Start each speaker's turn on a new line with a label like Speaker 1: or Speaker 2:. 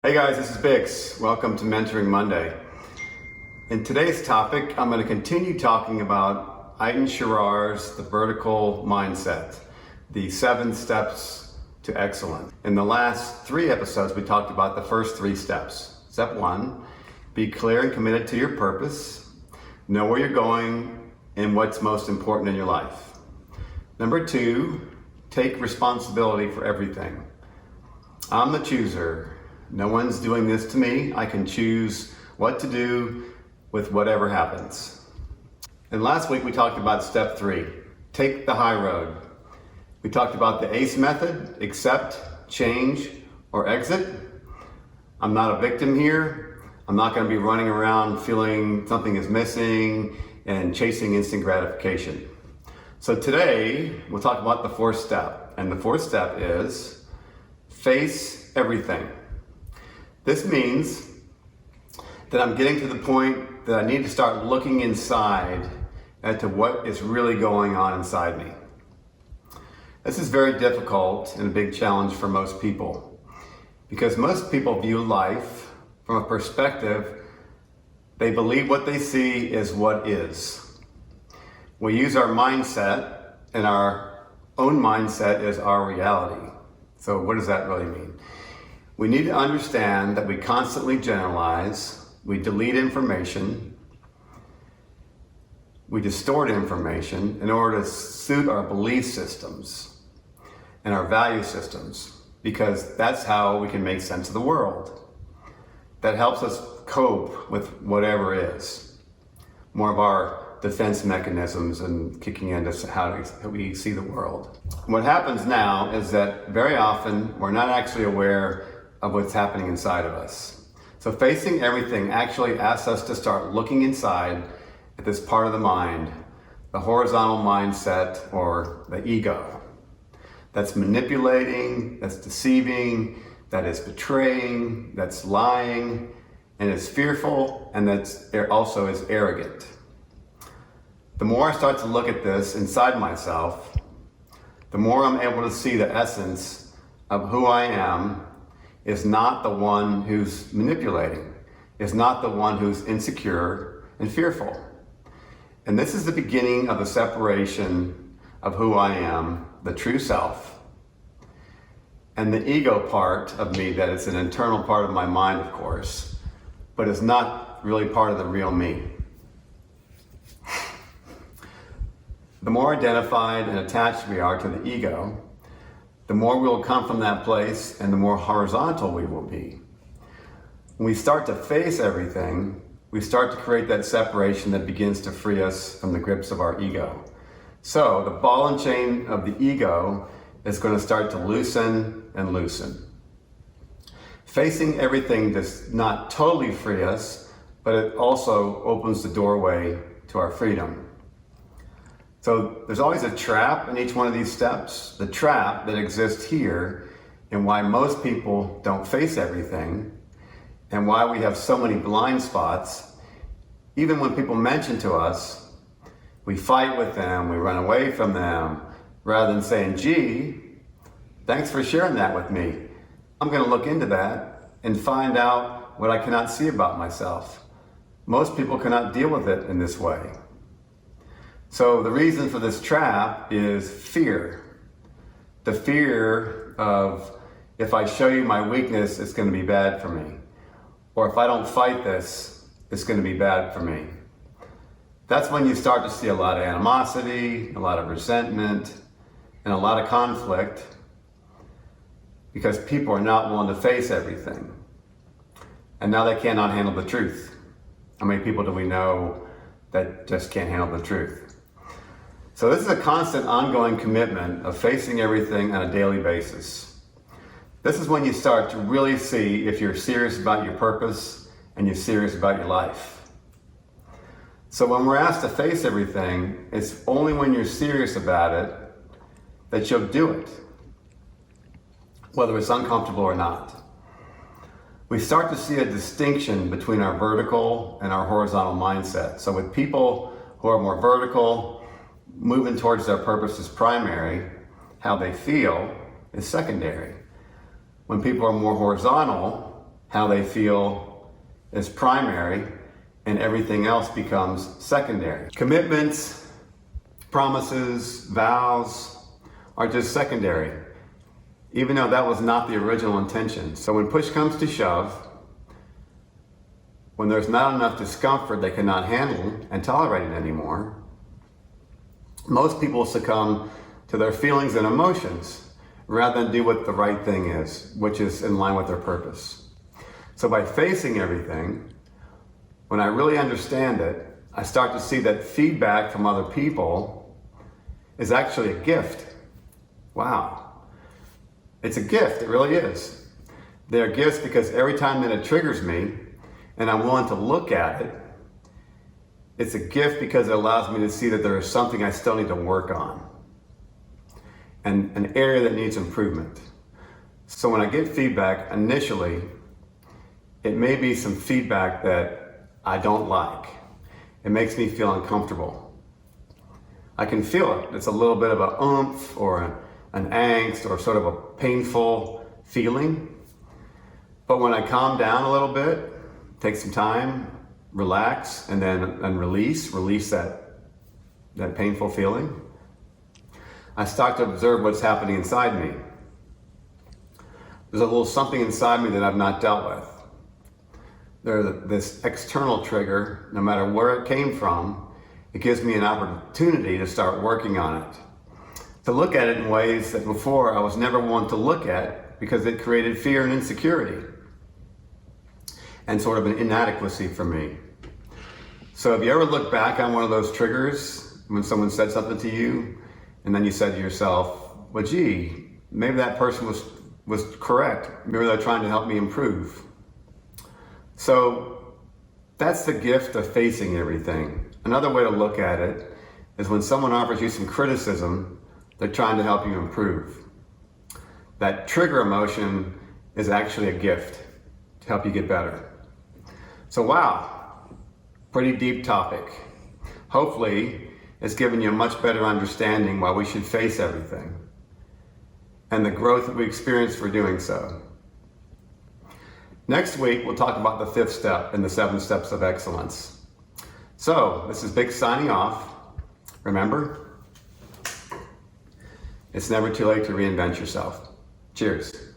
Speaker 1: Hey guys, this is Bix. Welcome to Mentoring Monday. In today's topic, I'm going to continue talking about Eitan Sharar's The Vertical Mindset, the 7 steps to excellence. In the last 3 episodes, we talked about the first 3 steps. Step 1, be clear and committed to your purpose. Know where you're going and what's most important in your life. Number 2, take responsibility for everything. I'm the chooser. No one's doing this to me. I can choose what to do with whatever happens. And last week we talked about step 3, take the high road. We talked about the ACE method, accept, change, or exit. I'm not a victim here. I'm not going to be running around feeling something is missing and chasing instant gratification. So today we'll talk about the 4th step. And the 4th step is face everything. This means that I'm getting to the point that I need to start looking inside as to what is really going on inside me. This is very difficult and a big challenge for most people because most people view life from a perspective, they believe what they see is what is. We use our mindset, and our own mindset is our reality. So what does that really mean? We need to understand that we constantly generalize, we delete information, we distort information in order to suit our belief systems and our value systems, because that's how we can make sense of the world. That helps us cope with whatever is. More of our defense mechanisms and kicking into how we see the world. What happens now is that very often we're not actually aware of what's happening inside of us. So facing everything actually asks us to start looking inside at this part of the mind, the horizontal mindset, or the ego. That's manipulating, that's deceiving, that is betraying, that's lying, and is fearful, and that's also is arrogant. The more I start to look at this inside myself, the more I'm able to see the essence of who I am is not the one who's manipulating, is not the one who's insecure and fearful. And this is the beginning of the separation of who I am, the true self, and the ego part of me that is an internal part of my mind, of course, but is not really part of the real me. The more identified and attached we are to the ego, the more we will come from that place and the more horizontal we will be. When we start to face everything, we start to create that separation that begins to free us from the grips of our ego. So the ball and chain of the ego is going to start to loosen and loosen. Facing everything does not totally free us, but it also opens the doorway to our freedom. So there's always a trap in each one of these steps. The trap that exists here and why most people don't face everything and why we have so many blind spots. Even when people mention to us, we fight with them, we run away from them, rather than saying, gee, thanks for sharing that with me. I'm going to look into that and find out what I cannot see about myself. Most people cannot deal with it in this way. So the reason for this trap is fear. The fear of, if I show you my weakness, it's going to be bad for me. Or if I don't fight this, it's going to be bad for me. That's when you start to see a lot of animosity, a lot of resentment, and a lot of conflict, because people are not willing to face everything. And now they cannot handle the truth. How many people do we know that just can't handle the truth? So this is a constant ongoing commitment of facing everything on a daily basis. This is when you start to really see if you're serious about your purpose and you're serious about your life. So when we're asked to face everything, it's only when you're serious about it that you'll do it, whether it's uncomfortable or not. We start to see a distinction between our vertical and our horizontal mindset. So with people who are more vertical, moving towards their purpose is primary, how they feel is secondary. When people are more horizontal, how they feel is primary, and everything else becomes secondary. Commitments, promises, vows are just secondary, even though that was not the original intention. So when push comes to shove, when there's not enough discomfort they cannot handle and tolerate it anymore, most people succumb to their feelings and emotions rather than do what the right thing is, which is in line with their purpose. So by facing everything, when I really understand it, I start to see that feedback from other people is actually a gift. Wow. It's a gift, it really is. They're gifts because every time that it triggers me and I'm willing to look at it, it's a gift because it allows me to see that there is something I still need to work on and an area that needs improvement. So when I get feedback, initially, it may be some feedback that I don't like. It makes me feel uncomfortable. I can feel it. It's a little bit of a oomph or an angst or sort of a painful feeling. But when I calm down a little bit, take some time, relax, and then release that painful feeling, I start to observe what's happening inside me. There's a little something inside me that I've not dealt with. There's this external trigger, no matter where it came from, it gives me an opportunity to start working on it. To look at it in ways that before I was never one to look at because it created fear and insecurity and sort of an inadequacy for me. So have you ever looked back on one of those triggers when someone said something to you and then you said to yourself, well, gee, maybe that person was correct. Maybe they're trying to help me improve. So that's the gift of facing everything. Another way to look at it is when someone offers you some criticism, they're trying to help you improve. That trigger emotion is actually a gift to help you get better. So wow, pretty deep topic. Hopefully it's given you a much better understanding why we should face everything and the growth that we experience for doing so. Next week, we'll talk about the 5th step in the 7 steps of excellence. So, this is Big signing off. Remember, it's never too late to reinvent yourself. Cheers.